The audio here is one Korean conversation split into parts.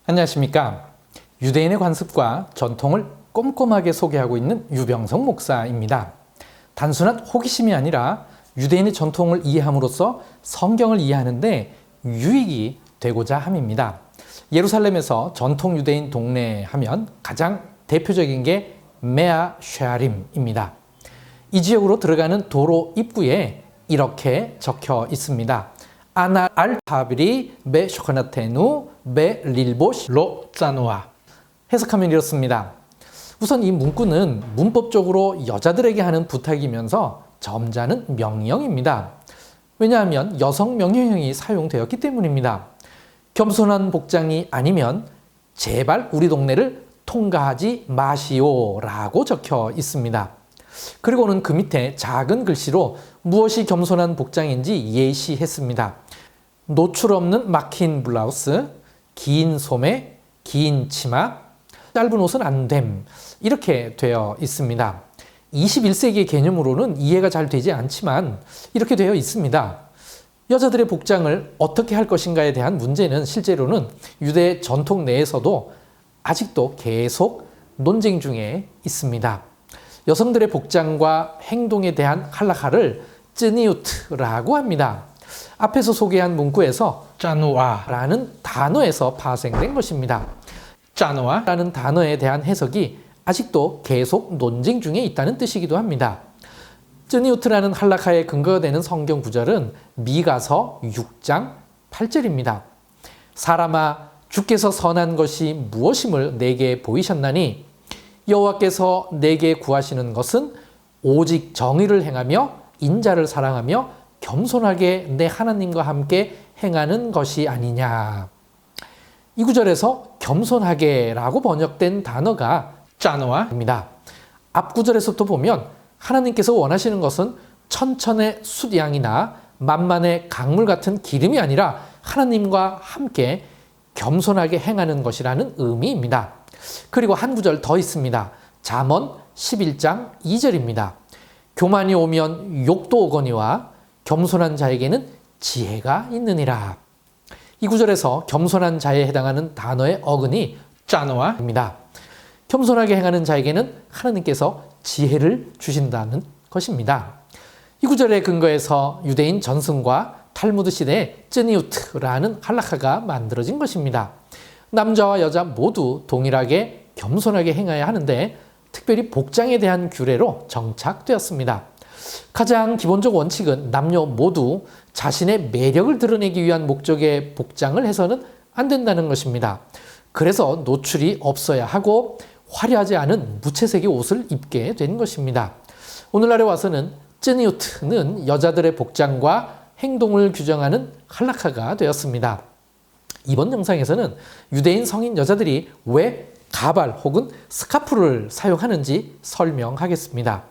안녕하십니까. 유대인의 관습과 전통을 꼼꼼하게 소개하고 있는 유병성 목사입니다. 단순한 호기심이 아니라 유대인의 전통을 이해함으로써 성경을 이해하는데 유익이 되고자 함입니다. 예루살렘에서 전통 유대인 동네 하면 가장 대표적인 게 메아 쉐아림입니다. 이 지역으로 들어가는 도로 입구에 이렇게 적혀 있습니다. 아나 알 타비리 베 쇼카나테누 베 릴보시 로 짜노아. 해석하면 이렇습니다. 우선 이 문구는 문법적으로 여자들에게 하는 부탁이면서 점자는 명령입니다. 왜냐하면 여성 명령형이 사용되었기 때문입니다. 겸손한 복장이 아니면 제발 우리 동네를 통과하지 마시오 라고 적혀 있습니다. 그리고는 그 밑에 작은 글씨로 무엇이 겸손한 복장인지 예시했습니다. 노출 없는 막힌 블라우스, 긴 소매, 긴 치마, 짧은 옷은 안 됨. 이렇게 되어 있습니다. 21세기의 개념으로는 이해가 잘 되지 않지만 이렇게 되어 있습니다. 여자들의 복장을 어떻게 할 것인가에 대한 문제는 실제로는 유대 전통 내에서도 아직도 계속 논쟁 중에 있습니다. 여성들의 복장과 행동에 대한 할라카를 쯔니우트라고 합니다. 앞에서 소개한 문구에서 짜누아라는 단어에서 파생된 것입니다. 짜누아라는 단어에 대한 해석이 아직도 계속 논쟁 중에 있다는 뜻이기도 합니다. 쯔니우트라는 할라카의 근거가 되는 성경 구절은 미가서 6장 8절입니다. 사람아, 주께서 선한 것이 무엇임을 내게 보이셨나니 여호와께서 내게 구하시는 것은 오직 정의를 행하며 인자를 사랑하며 겸손하게 내 하나님과 함께 행하는 것이 아니냐. 이 구절에서 겸손하게라고 번역된 단어가 짜노아입니다. 앞 구절에서부터 보면 하나님께서 원하시는 것은 천천의 숫양이나 만만의 강물 같은 기름이 아니라 하나님과 함께 겸손하게 행하는 것이라는 의미입니다. 그리고 한 구절 더 있습니다. 잠언 11장 2절입니다. 교만이 오면 욕도 오거니와 겸손한 자에게는 지혜가 있느니라. 이 구절에서 겸손한 자에 해당하는 단어의 어근이 짜노아입니다. 겸손하게 행하는 자에게는 하나님께서 지혜를 주신다는 것입니다. 이 구절의 근거에서 유대인 전승과 탈무드 시대의 쯔니우트라는 할라카가 만들어진 것입니다. 남자와 여자 모두 동일하게 겸손하게 행해야 하는데 특별히 복장에 대한 규례로 정착되었습니다. 가장 기본적 원칙은 남녀 모두 자신의 매력을 드러내기 위한 목적의 복장을 해서는 안 된다는 것입니다. 그래서 노출이 없어야 하고 화려하지 않은 무채색의 옷을 입게 된 것입니다. 오늘날에 와서는 쯔니우트는 여자들의 복장과 행동을 규정하는 할라카가 되었습니다. 이번 영상에서는 유대인 성인 여자들이 왜 가발 혹은 스카프를 사용하는지 설명하겠습니다.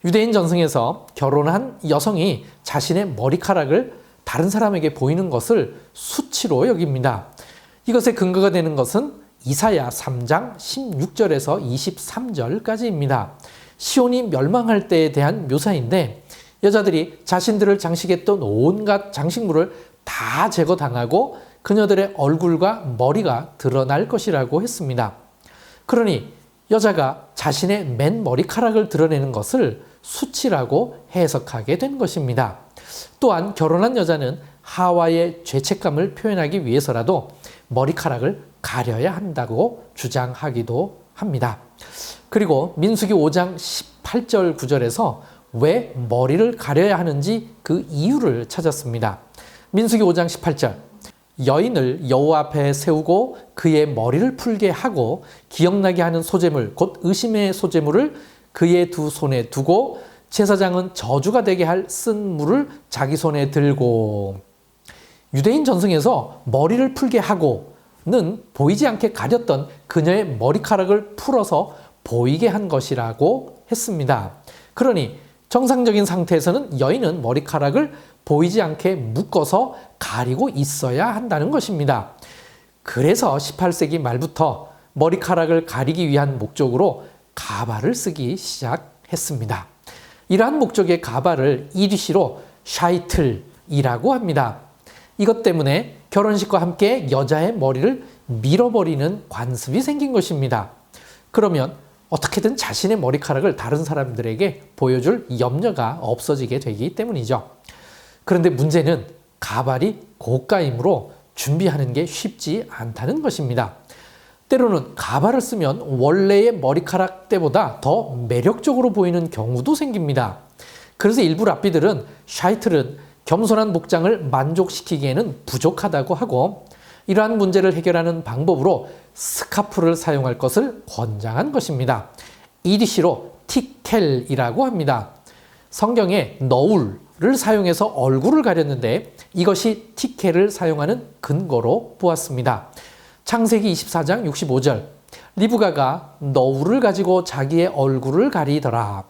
유대인 전승에서 결혼한 여성이 자신의 머리카락을 다른 사람에게 보이는 것을 수치로 여깁니다. 이것의 근거가 되는 것은 이사야 3장 16절에서 23절까지입니다. 시온이 멸망할 때에 대한 묘사인데 여자들이 자신들을 장식했던 온갖 장식물을 다 제거당하고 그녀들의 얼굴과 머리가 드러날 것이라고 했습니다. 그러니 여자가 자신의 맨 머리카락을 드러내는 것을 수치라고 해석하게 된 것입니다. 또한 결혼한 여자는 하와의 죄책감을 표현하기 위해서라도 머리카락을 가려야 한다고 주장하기도 합니다. 그리고 민수기 5장 18절 9절에서 왜 머리를 가려야 하는지 그 이유를 찾았습니다. 민수기 5장 18절 여인을 여호와 앞에 세우고 그의 머리를 풀게 하고 기억나게 하는 소재물 곧 의심의 소재물을 그의 두 손에 두고 제사장은 저주가 되게 할 쓴 물을 자기 손에 들고. 유대인 전승에서 머리를 풀게 하고는 보이지 않게 가렸던 그녀의 머리카락을 풀어서 보이게 한 것이라고 했습니다. 그러니 정상적인 상태에서는 여인은 머리카락을 보이지 않게 묶어서 가리고 있어야 한다는 것입니다. 그래서 18세기 말부터 머리카락을 가리기 위한 목적으로 가발을 쓰기 시작했습니다. 이러한 목적의 가발을 이디시로 샤이틀이라고 합니다. 이것 때문에 결혼식과 함께 여자의 머리를 밀어버리는 관습이 생긴 것입니다. 그러면 어떻게든 자신의 머리카락을 다른 사람들에게 보여줄 염려가 없어지게 되기 때문이죠. 그런데 문제는 가발이 고가이므로 준비하는 게 쉽지 않다는 것입니다. 때로는 가발을 쓰면 원래의 머리카락 때보다 더 매력적으로 보이는 경우도 생깁니다. 그래서 일부 랍비들은 샤이틀은 겸손한 목장을 만족시키기에는 부족하다고 하고 이러한 문제를 해결하는 방법으로 스카프를 사용할 것을 권장한 것입니다. 이디시로 티켈이라고 합니다. 성경에 너울을 사용해서 얼굴을 가렸는데 이것이 티켈을 사용하는 근거로 보았습니다. 창세기 24장 65절 리브가가 너울을 가지고 자기의 얼굴을 가리더라.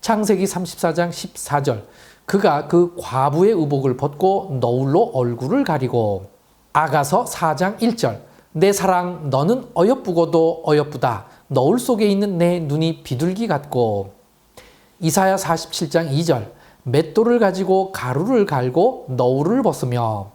창세기 34장 14절 그가 그 과부의 의복을 벗고 너울로 얼굴을 가리고 아가서 4장 1절 내 사랑 너는 어여쁘고도 어여쁘다 너울 속에 있는 내 눈이 비둘기 같고 이사야 47장 2절 맷돌을 가지고 가루를 갈고 너울을 벗으며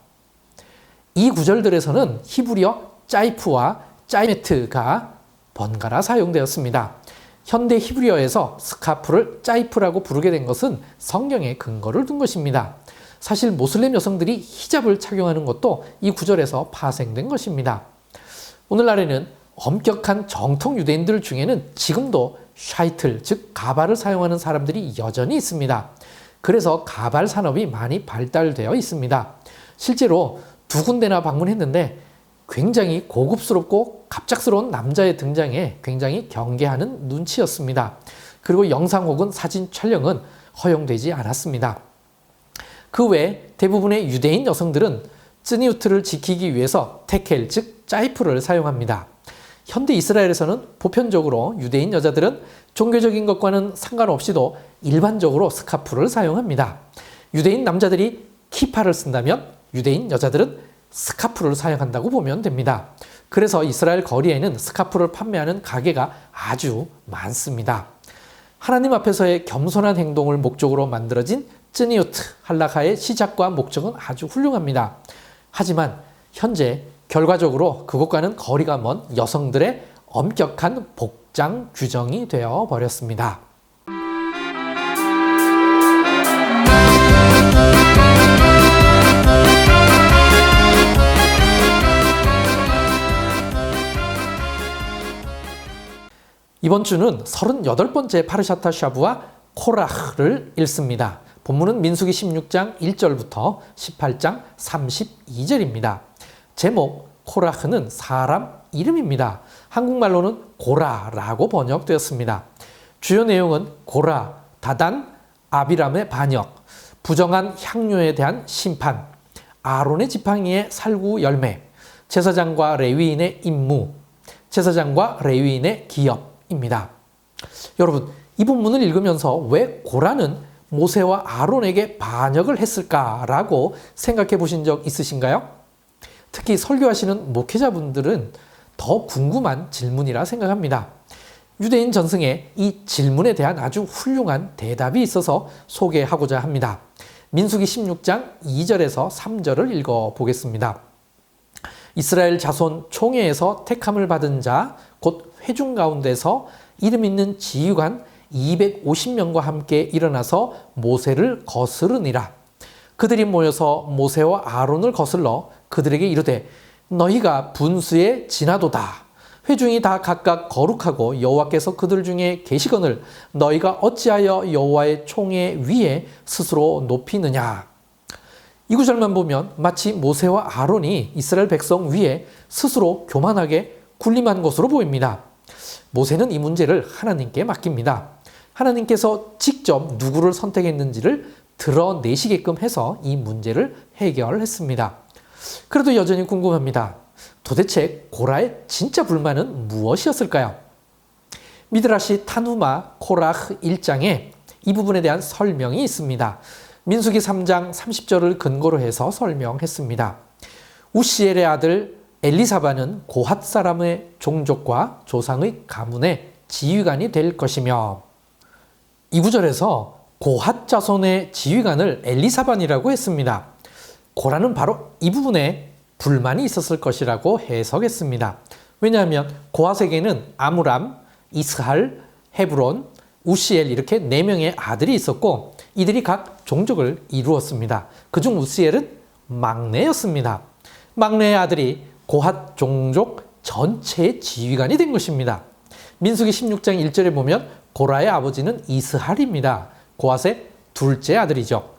이 구절들에서는 히브리어 짜이프와 짜이메트가 번갈아 사용되었습니다. 현대 히브리어에서 스카프를 짜이프라고 부르게 된 것은 성경에 근거를 둔 것입니다. 사실 모슬렘 여성들이 히잡을 착용하는 것도 이 구절에서 파생된 것입니다. 오늘날에는 엄격한 정통 유대인들 중에는 지금도 샤이틀, 즉 가발을 사용하는 사람들이 여전히 있습니다. 그래서 가발 산업이 많이 발달되어 있습니다. 실제로 두 군데나 방문했는데 굉장히 고급스럽고 갑작스러운 남자의 등장에 굉장히 경계하는 눈치였습니다. 그리고 영상 혹은 사진 촬영은 허용되지 않았습니다. 그 외 대부분의 유대인 여성들은 쯔니우트를 지키기 위해서 테켈, 즉 짜이프를 사용합니다. 현대 이스라엘에서는 보편적으로 유대인 여자들은 종교적인 것과는 상관없이도 일반적으로 스카프를 사용합니다. 유대인 남자들이 키파를 쓴다면 유대인 여자들은 스카프를 사용한다고 보면 됩니다. 그래서 이스라엘 거리에는 스카프를 판매하는 가게가 아주 많습니다. 하나님 앞에서의 겸손한 행동을 목적으로 만들어진 쯔니우트 할라카의 시작과 목적은 아주 훌륭합니다. 하지만 현재 결과적으로 그것과는 거리가 먼 여성들의 엄격한 복장 규정이 되어 버렸습니다. 이번 주는 38번째 파르샤타 샤브와 코라흐를 읽습니다. 본문은 민수기 16장 1절부터 18장 32절입니다. 제목 코라흐는 사람 이름입니다. 한국말로는 고라라고 번역되었습니다. 주요 내용은 고라, 다단, 아비람의 반역, 부정한 향료에 대한 심판, 아론의 지팡이의 살구 열매, 제사장과 레위인의 임무, 제사장과 레위인의 기업입니다. 여러분, 이 본문을 읽으면서 왜 고라는 모세와 아론에게 반역을 했을까라고 생각해 보신 적 있으신가요? 특히 설교하시는 목회자분들은 더 궁금한 질문이라 생각합니다. 유대인 전승에 이 질문에 대한 아주 훌륭한 대답이 있어서 소개하고자 합니다. 민수기 16장 2절에서 3절을 읽어보겠습니다. 이스라엘 자손 총회에서 택함을 받은 자, 곧 회중 가운데서 이름 있는 지휘관 250명과 함께 일어나서 모세를 거스르니라. 그들이 모여서 모세와 아론을 거슬러 그들에게 이르되 너희가 분수에 지나도다. 회중이 다 각각 거룩하고 여호와께서 그들 중에 계시거늘 너희가 어찌하여 여호와의 총회 위에 스스로 높이느냐. 이 구절만 보면 마치 모세와 아론이 이스라엘 백성 위에 스스로 교만하게 군림한 것으로 보입니다. 모세는 이 문제를 하나님께 맡깁니다. 하나님께서 직접 누구를 선택했는지를 드러내시게끔 해서 이 문제를 해결했습니다. 그래도 여전히 궁금합니다. 도대체 고라의 진짜 불만은 무엇이었을까요? 미드라시 타누마 코라흐 1장에 이 부분에 대한 설명이 있습니다. 민수기 3장 30절을 근거로 해서 설명했습니다. 우시엘의 아들 엘리사바는 고핫 사람의 종족과 조상의 가문의 지휘관이 될 것이며, 이 구절에서 고핫 자손의 지휘관을 엘리사반이라고 했습니다. 고라는 바로 이 부분에 불만이 있었을 것이라고 해석했습니다. 왜냐하면 고아세계는 아므람, 이스할, 헤브론, 우시엘 이렇게 4명의 아들이 있었고 이들이 각 종족을 이루었습니다. 그중 우시엘은 막내였습니다. 막내의 아들이 고핫 종족 전체의 지휘관이 된 것입니다. 민수기 16장 1절에 보면 고라의 아버지는 이스할입니다. 고핫의 둘째 아들이죠.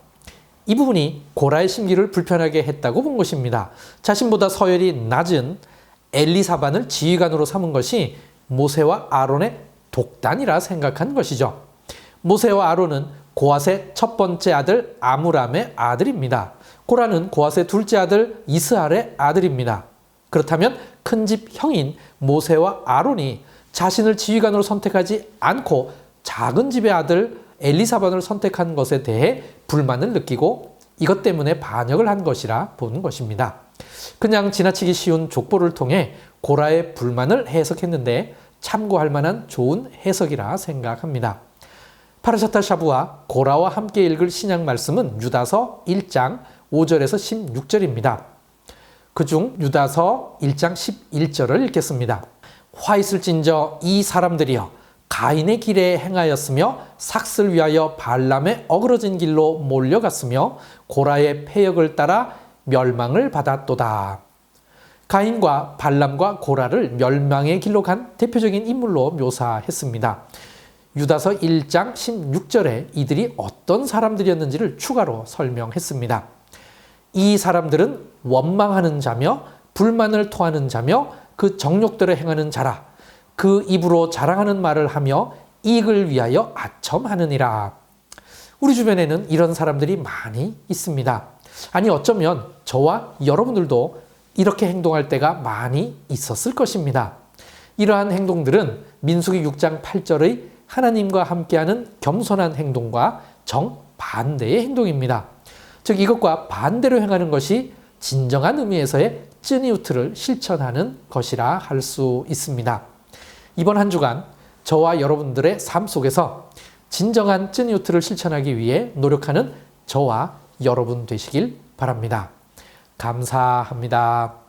이 부분이 고라의 심기를 불편하게 했다고 본 것입니다. 자신보다 서열이 낮은 엘리사반을 지휘관으로 삼은 것이 모세와 아론의 독단이라 생각한 것이죠. 모세와 아론은 고핫의 첫 번째 아들 아므람의 아들입니다. 고라는 고핫의 둘째 아들 이스할의 아들입니다. 그렇다면 큰 집 형인 모세와 아론이 자신을 지휘관으로 선택하지 않고 작은 집의 아들 엘리사반을 선택한 것에 대해 불만을 느끼고 이것 때문에 반역을 한 것이라 보는 것입니다. 그냥 지나치기 쉬운 족보를 통해 고라의 불만을 해석했는데 참고할 만한 좋은 해석이라 생각합니다. 파르샤타 샤부와 고라와 함께 읽을 신약 말씀은 유다서 1장 5절에서 16절입니다. 그중 유다서 1장 11절을 읽겠습니다. 화 있을진저 이 사람들이여 가인의 길에 행하였으며 삭슬 위하여 발람의 어그러진 길로 몰려갔으며 고라의 패역을 따라 멸망을 받았도다. 가인과 발람과 고라를 멸망의 길로 간 대표적인 인물로 묘사했습니다. 유다서 1장 16절에 이들이 어떤 사람들이었는지를 추가로 설명했습니다. 이 사람들은 원망하는 자며 불만을 토하는 자며 그 정욕대로 행하는 자라. 그 입으로 자랑하는 말을 하며 이익을 위하여 아첨하느니라. 우리 주변에는 이런 사람들이 많이 있습니다. 아니 어쩌면 저와 여러분들도 이렇게 행동할 때가 많이 있었을 것입니다. 이러한 행동들은 민수기 6장 8절의 하나님과 함께하는 겸손한 행동과 정반대의 행동입니다. 즉 이것과 반대로 행하는 것이 진정한 의미에서의 쯔니우트를 실천하는 것이라 할 수 있습니다. 이번 한 주간 저와 여러분들의 삶 속에서 진정한 쯔니우트를 실천하기 위해 노력하는 저와 여러분 되시길 바랍니다. 감사합니다.